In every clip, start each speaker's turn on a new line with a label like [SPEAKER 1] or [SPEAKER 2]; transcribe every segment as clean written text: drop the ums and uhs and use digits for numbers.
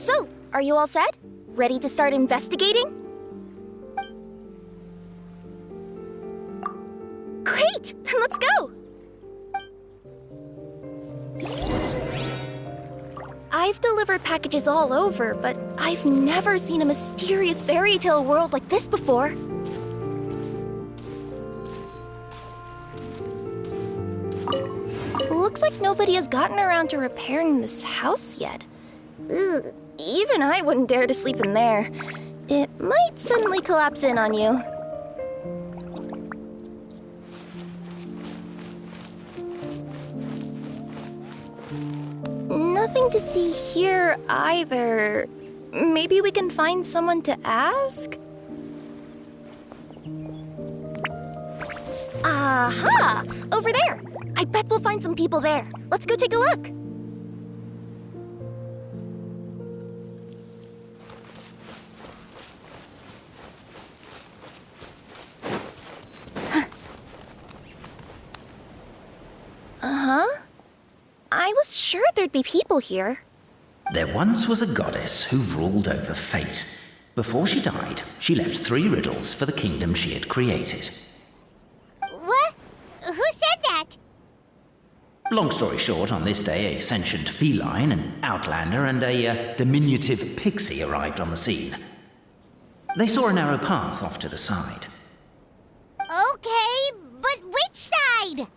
[SPEAKER 1] So, are you all set? Ready to start investigating? Great! Then let's go! I've delivered packages all over, but I've never seen a mysterious fairy tale world like this before. Looks like nobody has gotten around to repairing this house yet. Ugh, even I wouldn't dare to sleep in there. It might suddenly collapse in on you. Nothing to see here either. Maybe we can find someone to ask? Aha! Over there! I bet we'll find some people there. Let's go take a look. Uh-huh. I was sure there'd be people here.
[SPEAKER 2] There once was a goddess who ruled over fate. Before she died, she left 3 riddles for the kingdom she had created.
[SPEAKER 3] What? Who said that?
[SPEAKER 2] Long story short, on this day, a sentient feline, an outlander, and a diminutive pixie arrived on the scene. They saw a narrow path off to the side.
[SPEAKER 3] Okay, but which side?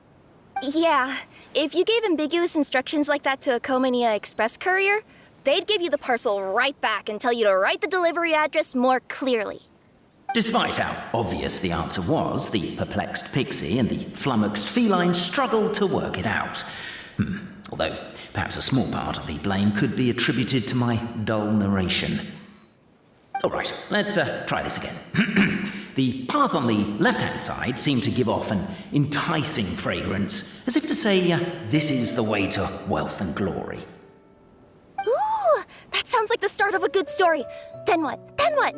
[SPEAKER 1] Yeah, if you gave ambiguous instructions like that to a Comania Express courier, they'd give you the parcel right back and tell you to write the delivery address more clearly.
[SPEAKER 2] Despite how obvious the answer was, the perplexed pixie and the flummoxed feline struggled to work it out. Although, perhaps a small part of the blame could be attributed to my dull narration. All right, let's try this again. The path on the left-hand side seemed to give off an enticing fragrance, as if to say, this is the way to wealth and glory.
[SPEAKER 1] Ooh, that sounds like the start of a good story. Then what? Then what?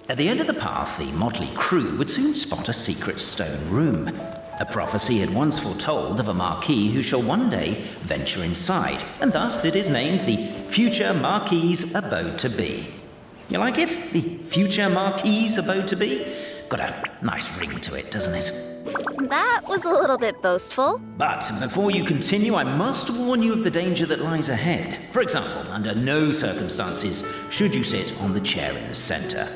[SPEAKER 2] At the end of the path, the motley crew would soon spot a secret stone room. A prophecy had once foretold of a marquis who shall one day venture inside, and thus it is named the Future Marquis's Abode to Be. You like it? The Future Marquis's Abode to Be? Got a nice ring to it, doesn't it?
[SPEAKER 1] That was a little bit boastful.
[SPEAKER 2] But before you continue, I must warn you of the danger that lies ahead. For example, under no circumstances should you sit on the chair in the center.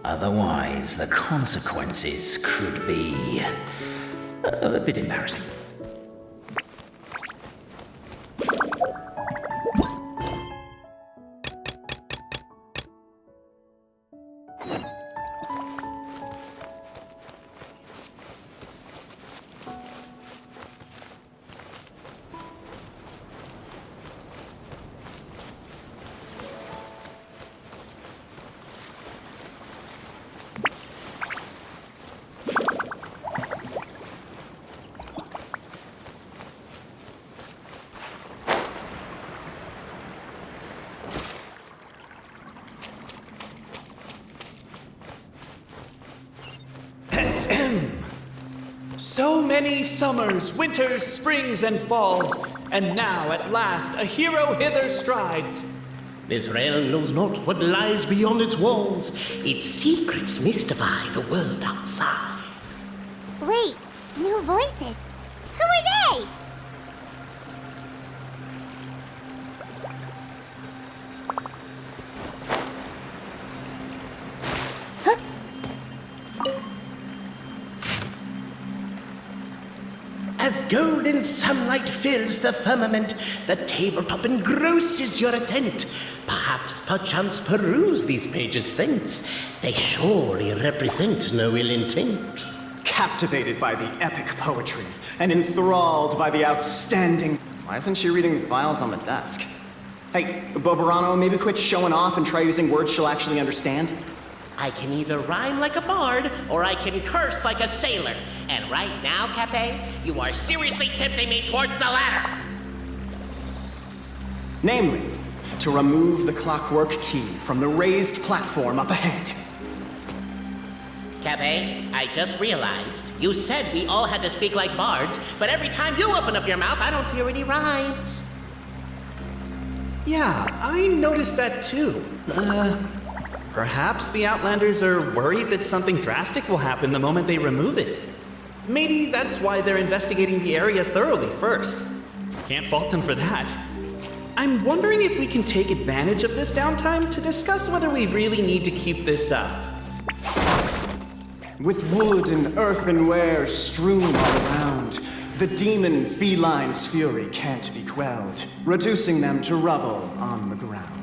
[SPEAKER 2] Otherwise, the consequences could be a bit embarrassing.
[SPEAKER 4] So many summers, winters, springs, and falls, and now at last a hero hither strides.
[SPEAKER 5] This realm knows not what lies beyond its walls. Its secrets mystify the world outside.
[SPEAKER 3] Wait, new voices. Who are they?
[SPEAKER 5] As golden sunlight fills the firmament, the tabletop engrosses your attent. Perchance peruse these pages thence. They surely represent no ill intent.
[SPEAKER 6] Captivated by the epic poetry and enthralled by the outstanding... Why isn't she reading the files on the desk? Hey, Bobarano, maybe quit showing off and try using words she'll actually understand?
[SPEAKER 5] I can either rhyme like a bard, or I can curse like a sailor. And right now, Cape, you are seriously tempting me towards the latter.
[SPEAKER 6] Namely, to remove the clockwork key from the raised platform up ahead.
[SPEAKER 5] Cafe, I just realized you said we all had to speak like bards, but every time you open up your mouth, I don't hear any rhymes.
[SPEAKER 4] Yeah, I noticed that too. Perhaps the Outlanders are worried that something drastic will happen the moment they remove it. Maybe that's why they're investigating the area thoroughly first. Can't fault them for that. I'm wondering if we can take advantage of this downtime to discuss whether we really need to keep this up.
[SPEAKER 6] With wood and earthenware strewn all around, the demon feline's fury can't be quelled, reducing them to rubble on the ground.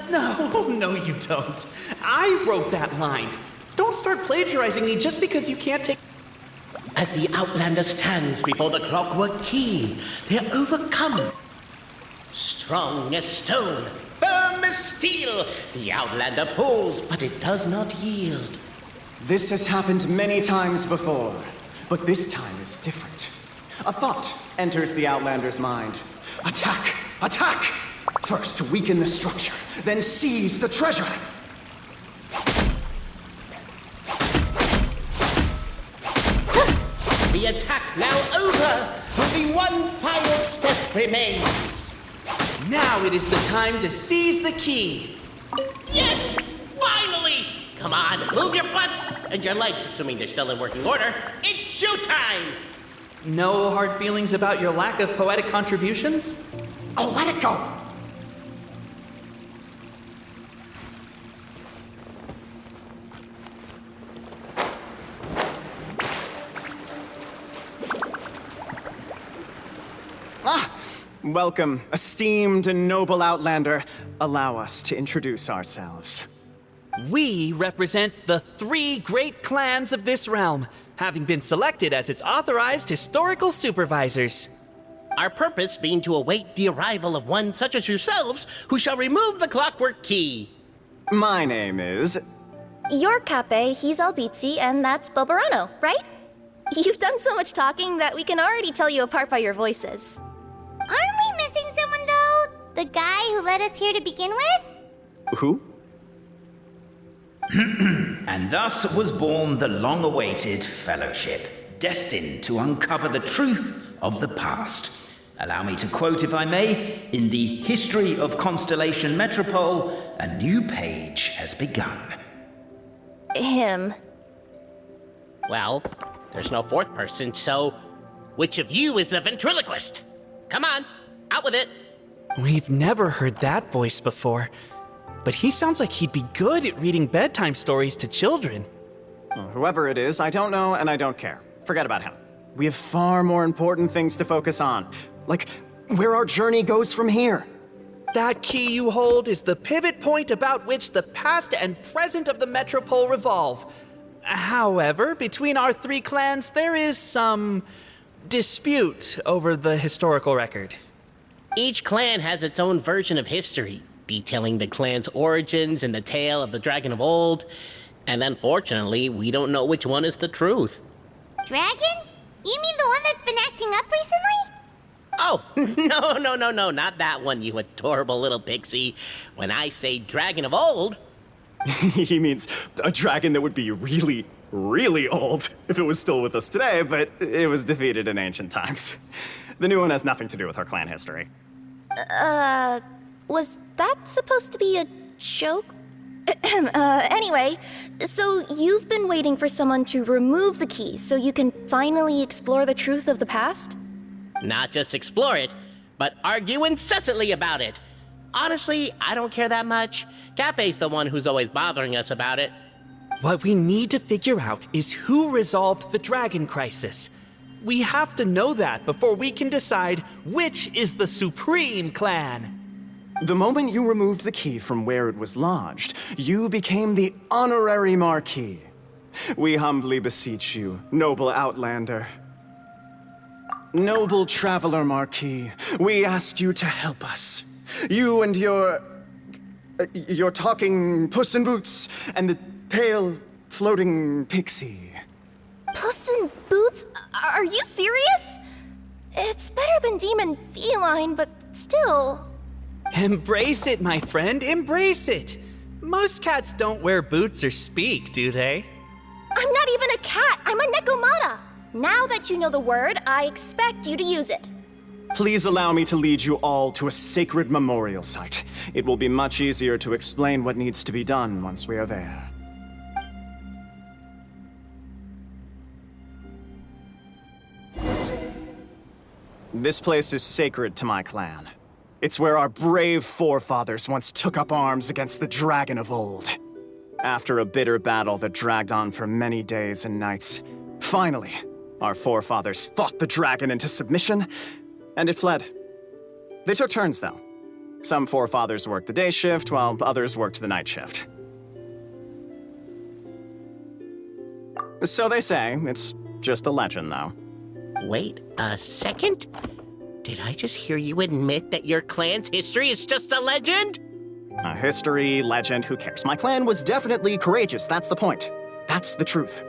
[SPEAKER 4] No, you don't. I wrote that line. Don't start plagiarizing me just because you can't take...
[SPEAKER 5] As the Outlander stands before the clockwork key, they're overcome. Strong as stone, firm as steel, the Outlander pulls, but it does not yield.
[SPEAKER 6] This has happened many times before, but this time is different. A thought enters the Outlander's mind. Attack! Attack! First weaken the structure, then seize the treasure.
[SPEAKER 5] The attack now over, only one final step remains.
[SPEAKER 4] Now it is the time to seize the key.
[SPEAKER 5] Yes! Finally! Come on, move your butts and your legs, assuming they're still in working order. It's showtime!
[SPEAKER 4] No hard feelings about your lack of poetic contributions?
[SPEAKER 6] Oh, let it go! Welcome, esteemed and noble Outlander. Allow us to introduce ourselves.
[SPEAKER 4] We represent the 3 great clans of this realm, having been selected as its authorized historical supervisors.
[SPEAKER 5] Our purpose being to await the arrival of one such as yourselves who shall remove the clockwork key.
[SPEAKER 6] My name is...
[SPEAKER 1] You're Cape, he's Albizzi, and that's Bobarano, right? You've done so much talking that we can already tell you apart by your voices.
[SPEAKER 3] Aren't we missing someone, though? The guy who led us here to begin with?
[SPEAKER 6] Who?
[SPEAKER 2] And thus was born the long-awaited fellowship, destined to uncover the truth of the past. Allow me to quote, if I may, in the history of Constellation Metropole, a new page has begun.
[SPEAKER 1] Him.
[SPEAKER 5] Well, there's no fourth person, so which of you is the ventriloquist? Come on, out with it.
[SPEAKER 4] We've never heard that voice before, but he sounds like he'd be good at reading bedtime stories to children.
[SPEAKER 6] Well, whoever it is, I don't know and I don't care. Forget about him. We have far more important things to focus on, like where our journey goes from here.
[SPEAKER 4] That key you hold is the pivot point about which the past and present of the Metropole revolve. However, between our 3 clans, there is some dispute over the historical record.
[SPEAKER 5] Each clan has its own version of history, detailing the clan's origins and the tale of the dragon of old, and unfortunately, we don't know which one is the truth.
[SPEAKER 3] Dragon? You mean the one that's been acting up recently?
[SPEAKER 5] Oh, no, not that one, you adorable little pixie. When I say dragon of old...
[SPEAKER 6] He means a dragon that would be really, really old if it was still with us today, but it was defeated in ancient times. The new one has nothing to do with our clan history.
[SPEAKER 1] Was that supposed to be a joke? Anyway, so you've been waiting for someone to remove the key so you can finally explore the truth of the past?
[SPEAKER 5] Not just explore it, but argue incessantly about it. Honestly, I don't care that much. Cape's the one who's always bothering us about it.
[SPEAKER 4] What we need to figure out is who resolved the dragon crisis. We have to know that before we can decide which is the supreme clan.
[SPEAKER 6] The moment you removed the key from where it was lodged, you became the honorary Marquis. We humbly beseech you, noble Outlander. Noble Traveler Marquis, we ask you to help us. You and your talking Puss in Boots and the pale floating pixie.
[SPEAKER 1] Puss in Boots? Are you serious? It's better than demon feline, but still.
[SPEAKER 4] Embrace it, my friend, embrace it. Most cats don't wear boots or speak, do they?
[SPEAKER 1] I'm not even a cat, I'm a Nekomata. Now that you know the word, I expect you to use it.
[SPEAKER 6] Please allow me to lead you all to a sacred memorial site. It will be much easier to explain what needs to be done once we are there. This place is sacred to my clan. It's where our brave forefathers once took up arms against the dragon of old. After a bitter battle that dragged on for many days and nights, finally, our forefathers fought the dragon into submission, and it fled. They took turns, though. Some forefathers worked the day shift, while others worked the night shift. So they say. It's just a legend, though.
[SPEAKER 5] Wait a second. Did I just hear you admit that your clan's history is just a legend?
[SPEAKER 6] History, legend, who cares? My clan was definitely courageous, that's the point. That's the truth.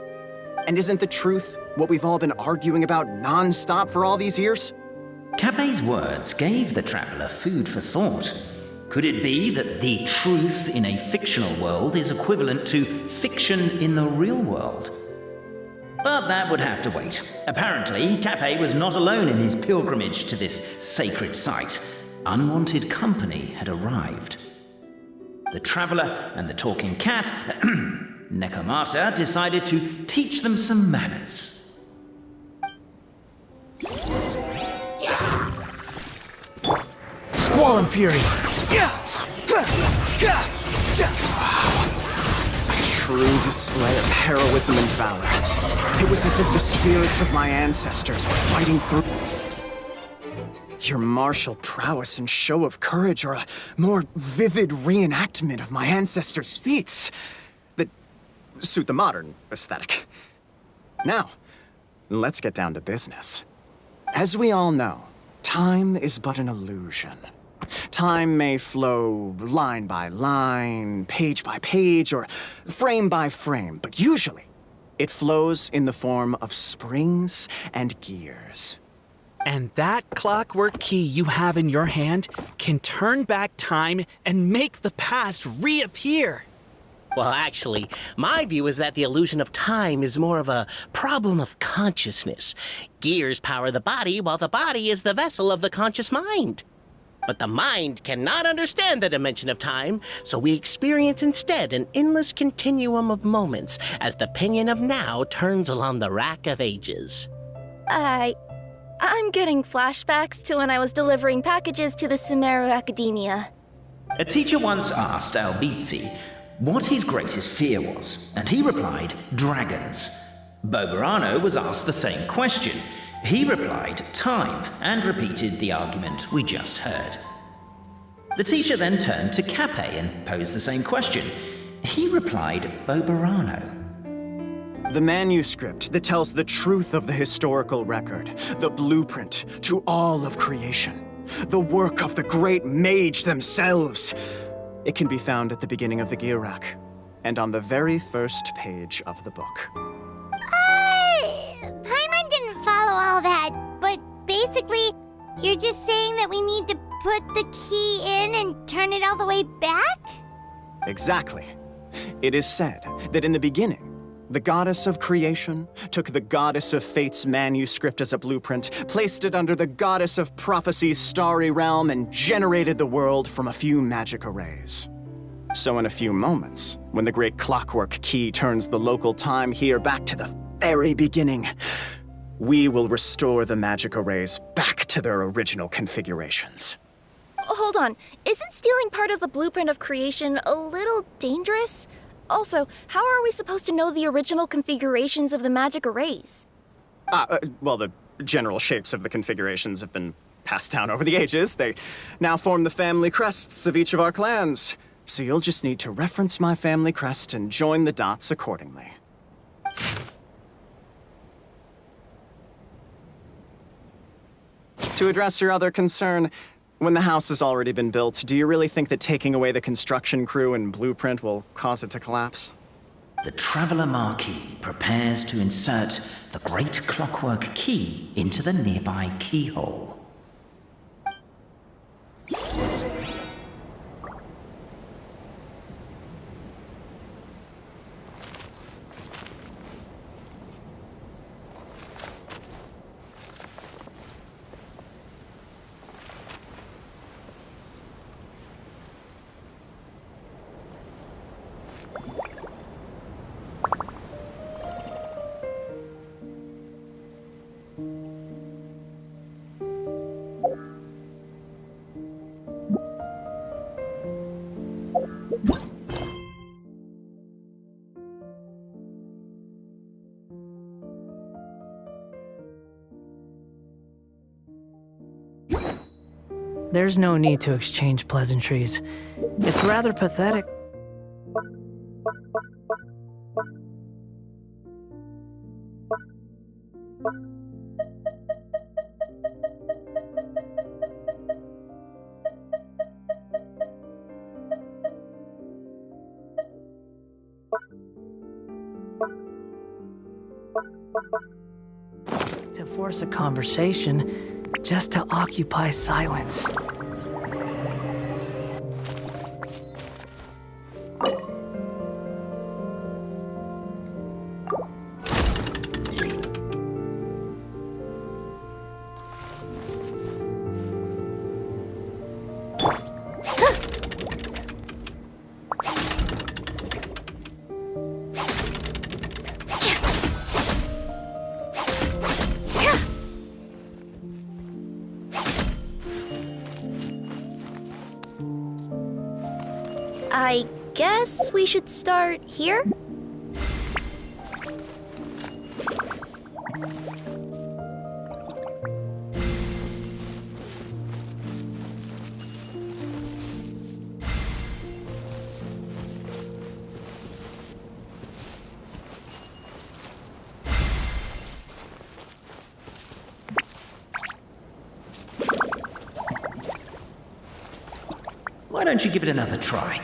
[SPEAKER 6] And isn't the truth what we've all been arguing about non-stop for all these years?
[SPEAKER 2] Capet's words gave the traveler food for thought. Could it be that the truth in a fictional world is equivalent to fiction in the real world? But that would have to wait. Apparently, Capet was not alone in his pilgrimage to this sacred site. Unwanted company had arrived. The traveler and the talking cat, Nekomata, decided to teach them some manners.
[SPEAKER 6] Squall and fury! A true display of heroism and valor. It was as if the spirits of my ancestors were fighting through. Your martial prowess and show of courage are a more vivid reenactment of my ancestors' feats that suit the modern aesthetic. Now, let's get down to business. As we all know, time is but an illusion. Time may flow line by line, page by page, or frame by frame, but usually it flows in the form of springs and gears.
[SPEAKER 4] And that clockwork key you have in your hand can turn back time and make the past reappear.
[SPEAKER 5] Well, actually, my view is that the illusion of time is more of a problem of consciousness. Gears power the body, while the body is the vessel of the conscious mind. But the mind cannot understand the dimension of time, so we experience instead an endless continuum of moments as the pinion of now turns along the rack of ages.
[SPEAKER 1] I'm getting flashbacks to when I was delivering packages to the Sumeru Academia.
[SPEAKER 2] A teacher once asked Albizzi what his greatest fear was, and he replied, dragons. Boberano was asked the same question. He replied, time, and repeated the argument we just heard. The teacher then turned to Capet and posed the same question. He replied, Boberano.
[SPEAKER 6] The manuscript that tells the truth of the historical record, the blueprint to all of creation, the work of the great mage themselves. It can be found at the beginning of the gear rack, and on the very first page of the book.
[SPEAKER 3] Paimon didn't follow all that, but basically, you're just saying that we need to put the key in and turn it all the way back?
[SPEAKER 6] Exactly. It is said that in the beginning, the goddess of creation took the goddess of fate's manuscript as a blueprint, placed it under the goddess of prophecy's starry realm, and generated the world from a few magic arrays. So in a few moments, when the great clockwork key turns the local time here back to the very beginning, we will restore the magic arrays back to their original configurations.
[SPEAKER 1] Hold on, isn't stealing part of the blueprint of creation a little dangerous? Also, how are we supposed to know the original configurations of the magic arrays?
[SPEAKER 6] Well, the general shapes of the configurations have been passed down over the ages. They now form the family crests of each of our clans. So you'll just need to reference my family crest and join the dots accordingly. To address your other concern, when the house has already been built, do you really think that taking away the construction crew and blueprint will cause it to collapse?
[SPEAKER 2] The Traveler Marquis prepares to insert the great clockwork key into the nearby keyhole.
[SPEAKER 7] There's no need to exchange pleasantries. It's rather pathetic. To force a conversation just to occupy silence.
[SPEAKER 1] I guess we should start here?
[SPEAKER 2] Why don't you give it another try?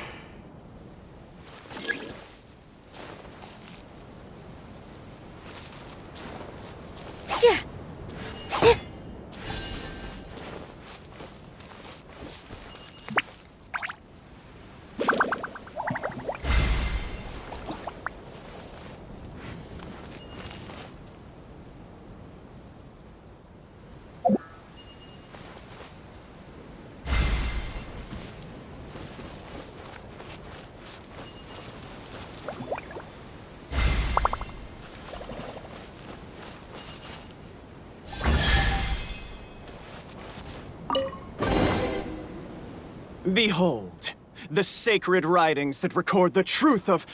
[SPEAKER 6] Behold, the sacred writings that record the truth of...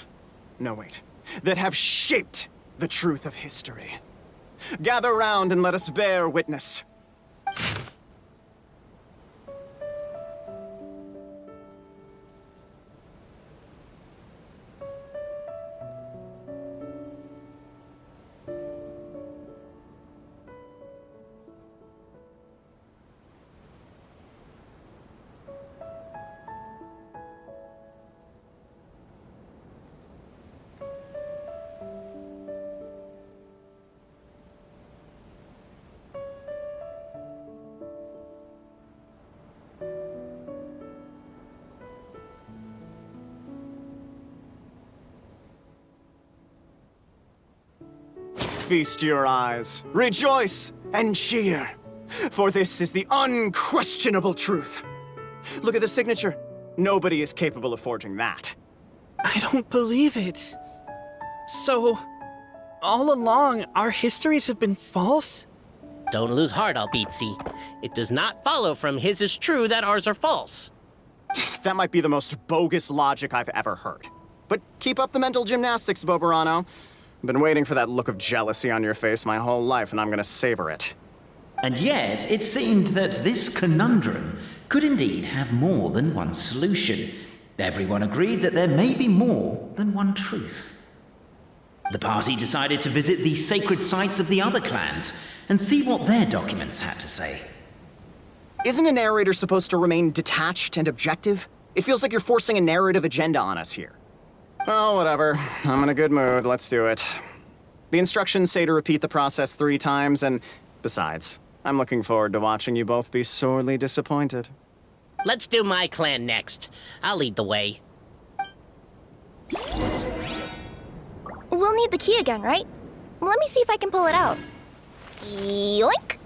[SPEAKER 6] No, wait. That have shaped the truth of history. Gather round and let us bear witness. Feast your eyes, rejoice, and cheer, for this is the unquestionable truth. Look at the signature. Nobody is capable of forging that.
[SPEAKER 4] I don't believe it. So, all along, our histories have been false?
[SPEAKER 8] Don't lose heart, Albizzi. It does not follow from his is true that ours are false.
[SPEAKER 6] That might be the most bogus logic I've ever heard. But keep up the mental gymnastics, Bobarano. I've been waiting for that look of jealousy on your face my whole life, and I'm gonna savor it.
[SPEAKER 2] And yet, it seemed that this conundrum could indeed have more than one solution. Everyone agreed that there may be more than one truth. The party decided to visit the sacred sites of the other clans and see what their documents had to say.
[SPEAKER 6] Isn't a narrator supposed to remain detached and objective? It feels like you're forcing a narrative agenda on us here. Oh, whatever. I'm in a good mood. Let's do it. The instructions say to repeat the process 3 times, and besides, I'm looking forward to watching you both be sorely disappointed.
[SPEAKER 8] Let's do my clan next. I'll lead the way.
[SPEAKER 1] We'll need the key again, right? Let me see if I can pull it out. Yoink!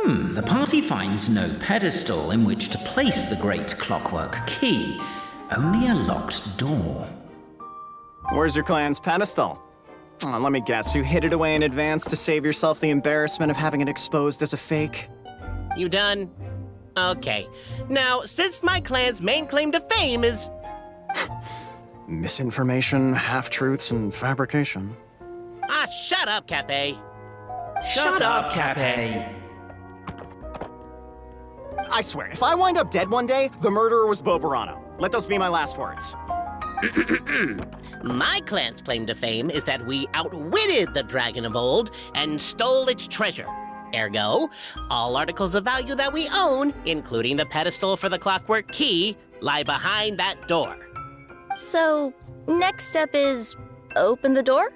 [SPEAKER 2] The party finds no pedestal in which to place the great clockwork key, only a locked door.
[SPEAKER 6] Where's your clan's pedestal? Oh, let me guess, you hid it away in advance to save yourself the embarrassment of having it exposed as a fake?
[SPEAKER 8] You done? Okay. Now, since my clan's main claim to fame is...
[SPEAKER 6] Misinformation, half-truths, and fabrication.
[SPEAKER 8] Ah, shut up, Cape.
[SPEAKER 2] Shut up, Cape.
[SPEAKER 6] I swear, if I wind up dead one day, the murderer was Bobarano. Let those be my last words.
[SPEAKER 8] My clan's claim to fame is that we outwitted the dragon of old and stole its treasure. Ergo, all articles of value that we own, including the pedestal for the clockwork key, lie behind that door.
[SPEAKER 1] So, next step is open the door?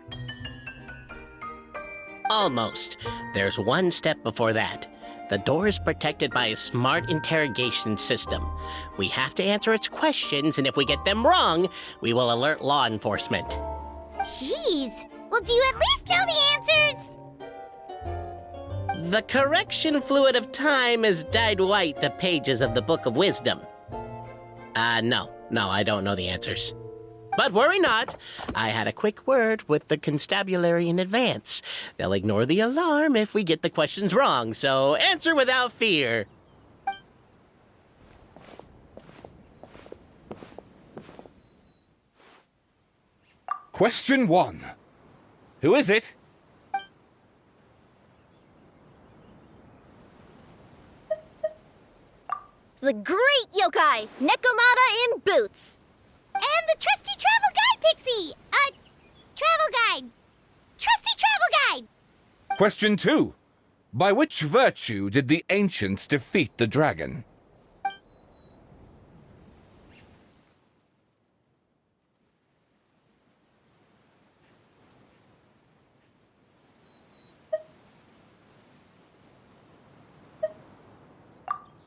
[SPEAKER 8] Almost. There's one step before that. The door is protected by a smart interrogation system. We have to answer its questions, and if we get them wrong, we will alert law enforcement.
[SPEAKER 3] Jeez. Well, do you at least know the answers?
[SPEAKER 8] The correction fluid of time has dyed white the pages of the Book of Wisdom. No, I don't know the answers. But worry not, I had a quick word with the constabulary in advance. They'll ignore the alarm if we get the questions wrong, so answer without fear.
[SPEAKER 9] Question 1. Who is it?
[SPEAKER 1] The great yokai, Nekomata in boots.
[SPEAKER 3] And the trusty travel guide, Pixie! Travel guide! Trusty travel guide!
[SPEAKER 9] Question 2. By which virtue did the ancients defeat the dragon?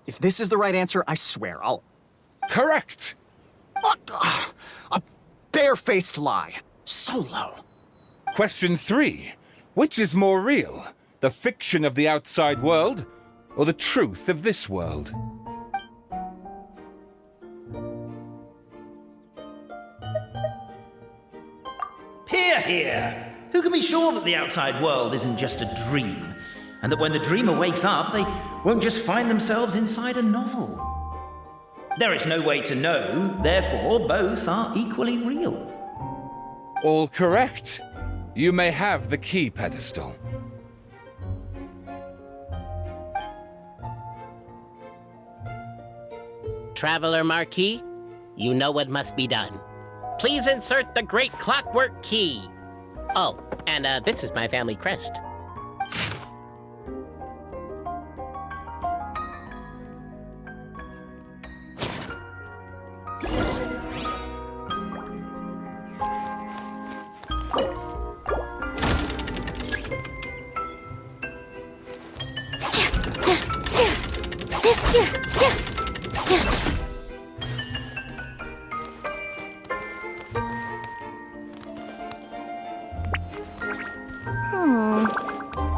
[SPEAKER 6] If this is the right answer, I swear I'll...
[SPEAKER 9] Correct!
[SPEAKER 6] What? A barefaced lie. So low.
[SPEAKER 9] Question 3. Which is more real? The fiction of the outside world, or the truth of this world?
[SPEAKER 2] Hear, hear! Who can be sure that the outside world isn't just a dream? And that when the dreamer wakes up, they won't just find themselves inside a novel? There is no way to know, therefore both are equally real.
[SPEAKER 9] All correct. You may have the key pedestal.
[SPEAKER 8] Traveler Marquis, you know what must be done. Please insert the great clockwork key. Oh, and this is my family crest.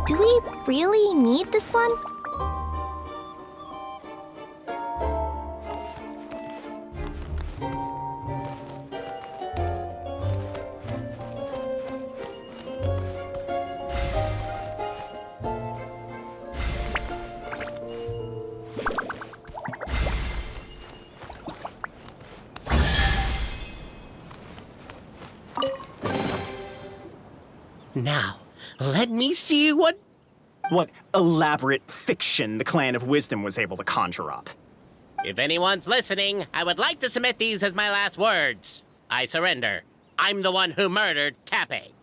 [SPEAKER 1] Do we really need this one?
[SPEAKER 8] Now, let me see what...
[SPEAKER 6] What elaborate fiction the Clan of Wisdom was able to conjure up.
[SPEAKER 8] If anyone's listening, I would like to submit these as my last words. I surrender. I'm the one who murdered Cape.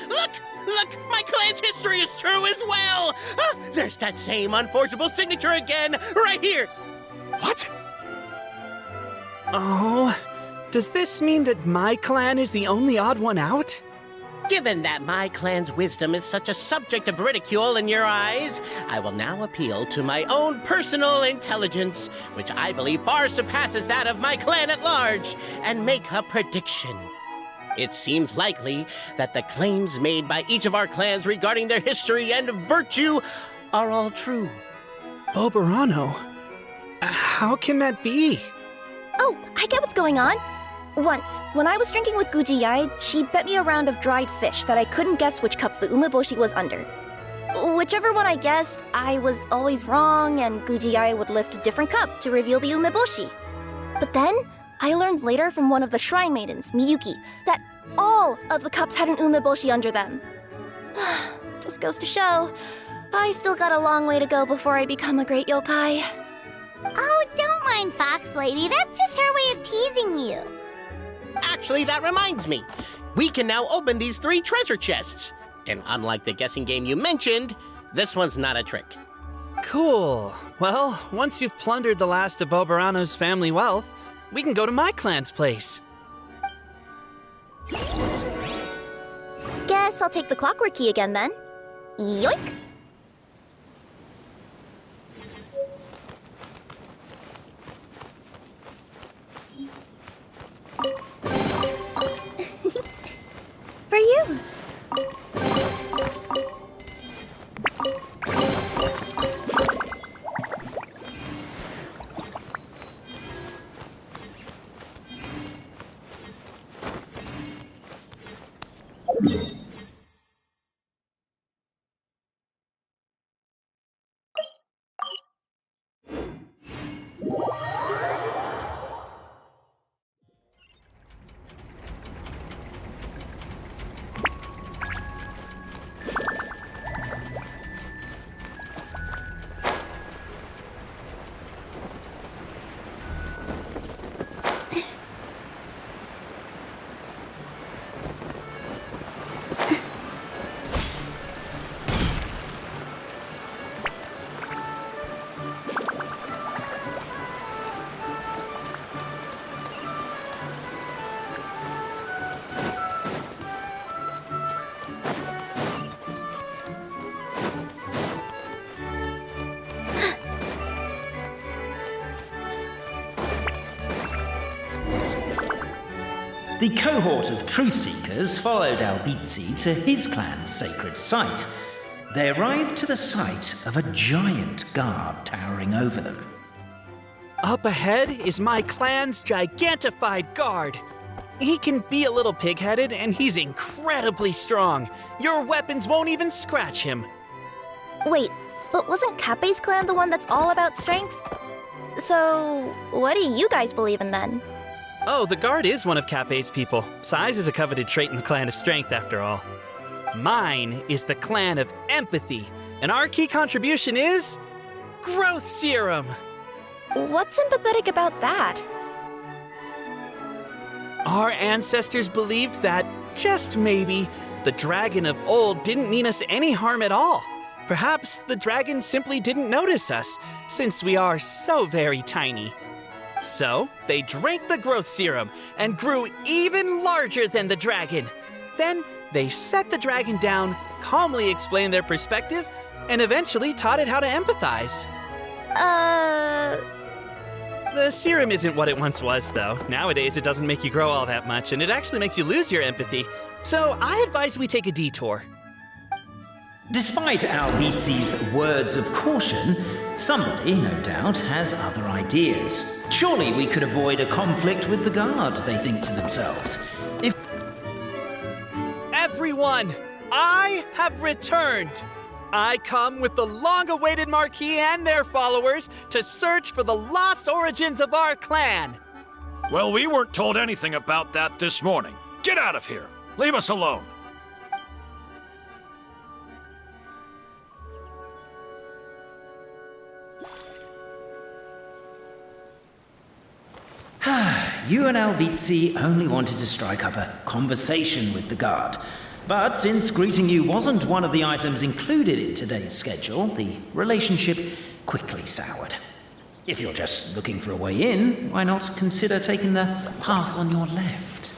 [SPEAKER 8] Look! Look! My clan's history is true as well! There's that same unforgeable signature again, right here!
[SPEAKER 4] What? Oh, does this mean that my clan is the only odd one out?
[SPEAKER 8] Given that my clan's wisdom is such a subject of ridicule in your eyes, I will now appeal to my own personal intelligence, which I believe far surpasses that of my clan at large, and make a prediction. It seems likely that the claims made by each of our clans regarding their history and virtue are all true.
[SPEAKER 4] Bobarano? How can that be?
[SPEAKER 1] Oh, I get what's going on. Once, when I was drinking with Gujiyai, she bet me a round of dried fish that I couldn't guess which cup the umeboshi was under. Whichever one I guessed, I was always wrong, and Gujiyai would lift a different cup to reveal the umeboshi. But then, I learned later from one of the shrine maidens, Miyuki, that all of the cups had an umeboshi under them. Just goes to show, I still got a long way to go before I become a great yokai.
[SPEAKER 3] Oh, don't mind Fox Lady. That's just her way of teasing you.
[SPEAKER 8] Actually, that reminds me. We can now open these 3 treasure chests. And unlike the guessing game you mentioned, this one's not a trick.
[SPEAKER 4] Cool. Well, once you've plundered the last of Bobarano's family wealth, we can go to my clan's place.
[SPEAKER 1] Guess I'll take the clockwork key again then. Yoink! For you.
[SPEAKER 2] The cohort of truth seekers followed Albizzi to his clan's sacred site. They arrived to the site of a giant guard towering over them.
[SPEAKER 4] Up ahead is my clan's gigantified guard. He can be a little pig-headed, and he's incredibly strong. Your weapons won't even scratch him.
[SPEAKER 1] Wait, but wasn't Kappei's clan the one that's all about strength? So, what do you guys believe in then?
[SPEAKER 4] Oh, the guard is one of Kappei's people. Size is a coveted trait in the clan of strength, after all. Mine is the clan of empathy, and our key contribution is growth serum.
[SPEAKER 1] What's empathetic about that?
[SPEAKER 4] Our ancestors believed that, just maybe, the dragon of old didn't mean us any harm at all. Perhaps the dragon simply didn't notice us, since we are so very tiny. So, they drank the growth serum and grew even larger than the dragon. Then, they set the dragon down, calmly explained their perspective, and eventually taught it how to empathize. The serum isn't what it once was, though. Nowadays, it doesn't make you grow all that much, and it actually makes you lose your empathy. So, I advise we take a detour.
[SPEAKER 2] Despite Albizzi's words of caution, somebody, no doubt, has other ideas. Surely we could avoid a conflict with the guard, they think to themselves. If
[SPEAKER 4] Everyone, I have returned. I come with the long-awaited Marquis and their followers to search for the lost origins of our clan.
[SPEAKER 10] Well, we weren't told anything about that this morning. Get out of here. Leave us alone.
[SPEAKER 2] you and Albizzi only wanted to strike up a conversation with the guard. But since greeting you wasn't one of the items included in today's schedule, the relationship quickly soured. If you're just looking for a way in, why not consider taking the path on your left?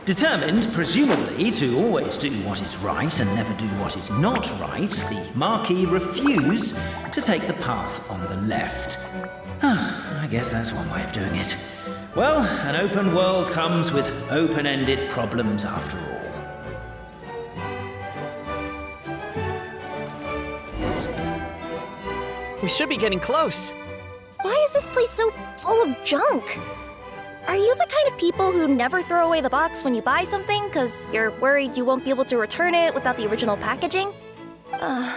[SPEAKER 2] Determined, presumably, to always do what is right and never do what is not right, the Marquis refused to take the path on the left. I guess that's one way of doing it. Well, an open world comes with open-ended problems after all.
[SPEAKER 11] We should be getting close.
[SPEAKER 1] Why is this place so full of junk? Are you the kind of people who never throw away the box when you buy something because you're worried you won't be able to return it without the original packaging?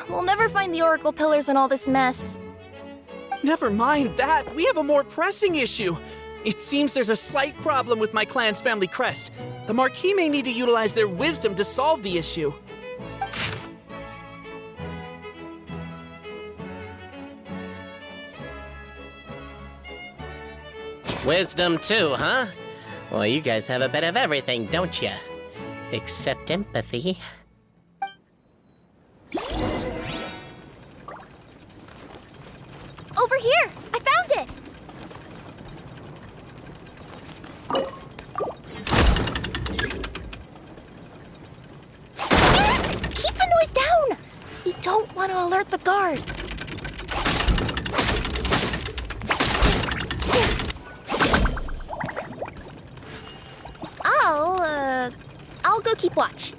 [SPEAKER 1] We'll never find the Oracle Pillars in all this mess.
[SPEAKER 11] Never mind that. We have a more pressing issue. It seems there's a slight problem with my clan's family crest. The Marquis may need to utilize their wisdom to solve the issue.
[SPEAKER 8] Wisdom too, huh? Well, you guys have a bit of everything, don't you? Except empathy.
[SPEAKER 1] Over here! I found it! Yes! Keep the noise down! We don't want to alert the guard. I'll go keep watch.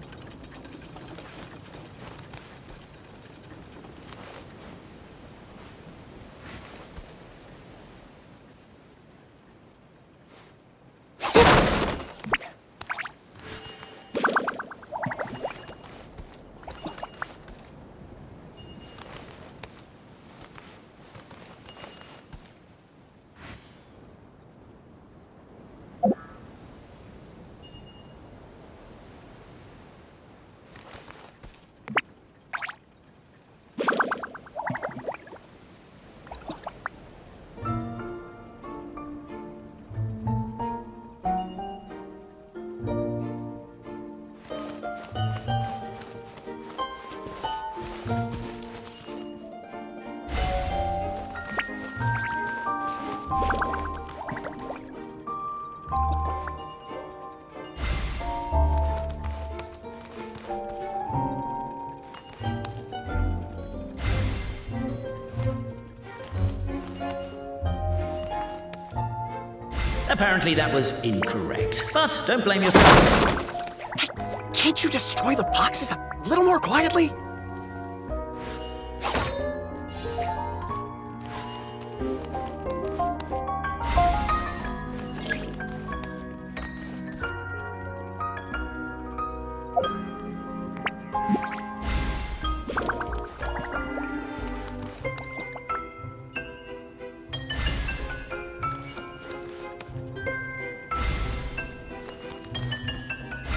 [SPEAKER 2] Apparently that was incorrect, but don't blame yourself.
[SPEAKER 6] Can't you destroy the boxes a little more quietly?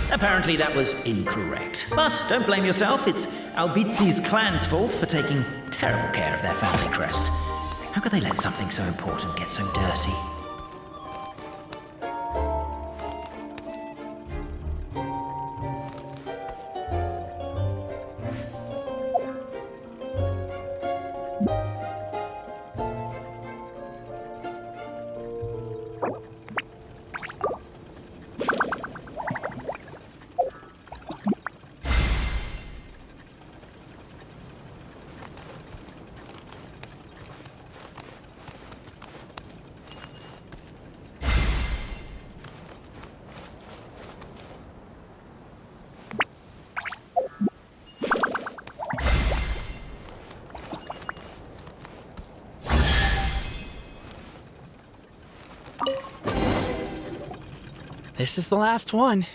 [SPEAKER 2] Apparently that was incorrect. But don't blame yourself, it's Albizzi's clan's fault for taking terrible care of their family crest. How could they let something so important get so dirty?
[SPEAKER 11] This is the last one.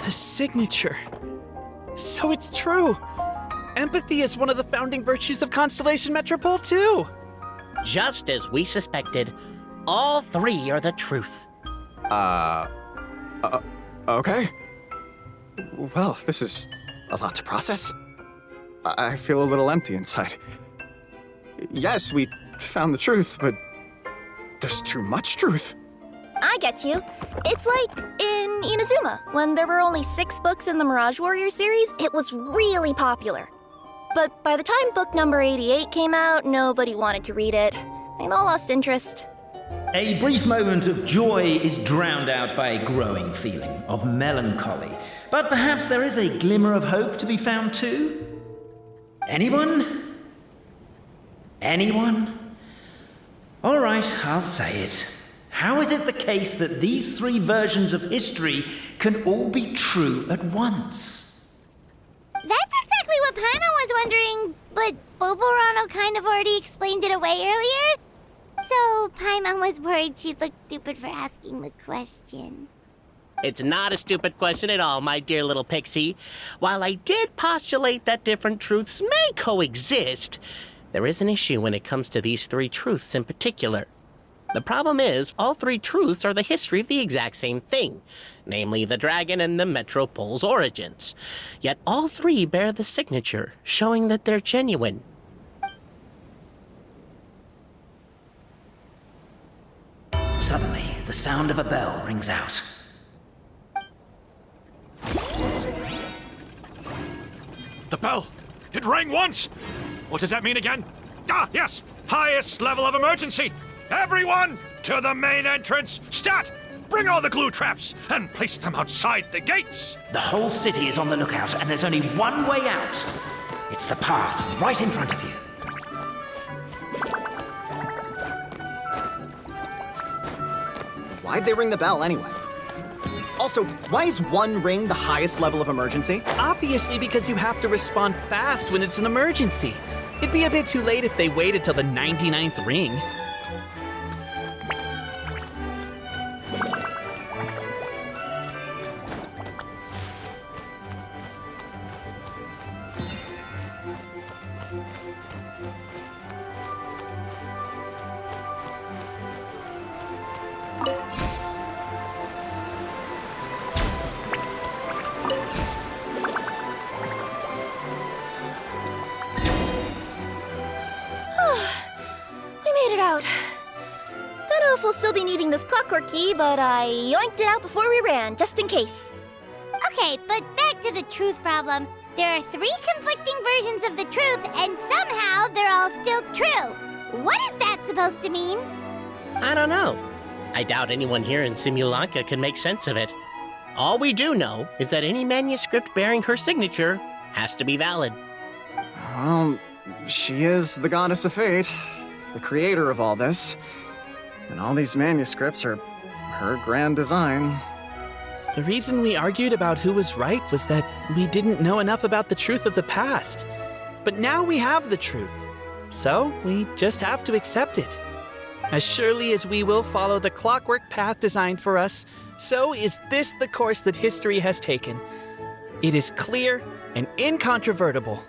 [SPEAKER 11] The signature. So it's true. Empathy is one of the founding virtues of Constellation Metropole, too.
[SPEAKER 8] Just as we suspected, all three are the truth.
[SPEAKER 6] Okay. Well, this is a lot to process. I feel a little empty inside. Yes, we found the truth, but there's too much truth.
[SPEAKER 1] I get you. It's like in Inazuma, when there were only 6 books in the Mirage Warrior series, it was really popular. But by the time book number 88 came out, nobody wanted to read it. They'd all lost interest.
[SPEAKER 2] A brief moment of joy is drowned out by a growing feeling of melancholy. But perhaps there is a glimmer of hope to be found too? Anyone? Anyone? All right, I'll say it. How is it the case that these 3 versions of history can all be true at once?
[SPEAKER 3] That's exactly what Paimon was wondering, but Boborano kind of already explained it away earlier. So Paimon was worried she'd look stupid for asking the question.
[SPEAKER 8] It's not a stupid question at all, my dear little pixie. While I did postulate that different truths may coexist, there is an issue when it comes to these 3 truths in particular. The problem is, all 3 truths are the history of the exact same thing, namely the dragon and the Metropole's origins. Yet all 3 bear the signature, showing that they're genuine.
[SPEAKER 2] Suddenly, the sound of a bell rings out.
[SPEAKER 10] The bell! It rang once! What does that mean again? Ah, yes! Highest level of emergency! Everyone, to the main entrance! Stat! Bring all the glue traps and place them outside the gates!
[SPEAKER 2] The whole city is on the lookout, and there's only one way out. It's the path right in front of you.
[SPEAKER 6] Why'd they ring the bell anyway? Also, why is 1 ring the highest level of emergency?
[SPEAKER 11] Obviously because you have to respond fast when it's an emergency. It'd be a bit too late if they waited till the 99th ring.
[SPEAKER 1] Don't know if we'll still be needing this clockwork key, but I yoinked it out before we ran, just in case.
[SPEAKER 3] Okay, but back to the truth problem. There are 3 conflicting versions of the truth, and somehow they're all still true. What is that supposed to mean?
[SPEAKER 8] I don't know. I doubt anyone here in Simulanka can make sense of it. All we do know is that any manuscript bearing her signature has to be valid.
[SPEAKER 6] Well, she is the goddess of fate, the creator of all this. And all these manuscripts are her grand design.
[SPEAKER 11] The reason we argued about who was right was that we didn't know enough about the truth of the past. But now we have the truth. So we just have to accept it. As surely as we will follow the clockwork path designed for us, so is this the course that history has taken. It is clear and incontrovertible.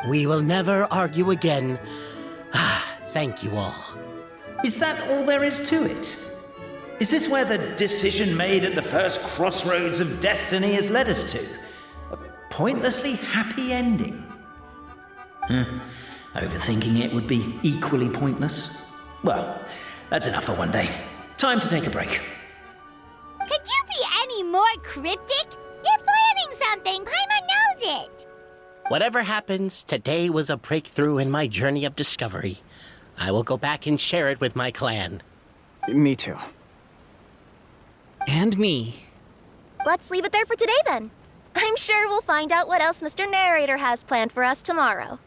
[SPEAKER 8] We will never argue again. Thank you all.
[SPEAKER 2] Is that all there is to it? Is this where the decision made at the first crossroads of destiny has led us to? A pointlessly happy ending? Overthinking it would be equally pointless. Well, that's enough for one day. Time to take a break.
[SPEAKER 3] Could you be any more cryptic? You're planning something. Paimon knows it.
[SPEAKER 8] Whatever happens, today was a breakthrough in my journey of discovery. I will go back and share it with my clan.
[SPEAKER 6] Me too.
[SPEAKER 11] And me.
[SPEAKER 1] Let's leave it there for today then. I'm sure we'll find out what else Mr. Narrator has planned for us tomorrow.